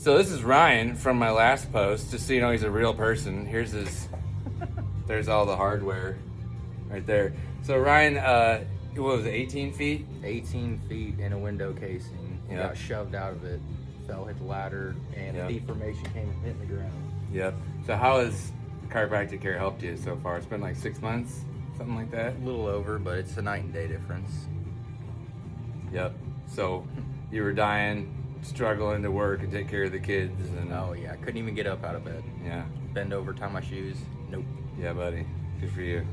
So this is Ryan from my last post, just so you know he's a real person. Here's his, there's all the hardware right there. So Ryan, what was it, 18 feet? 18 feet in a window casing. He Yep. got shoved out of it, fell, hit the ladder, and Yep. the deformation came and hit the ground. Yep. So how has chiropractic care helped you so far? It's been like 6 months, something like that? A little over, but it's a night and day difference. Yep. So you were dying, struggling to work and take care of the kids, and Oh yeah, I couldn't even get up out of bed. yeah, Bend over, tie my shoes. Nope. yeah, buddy. Good for you.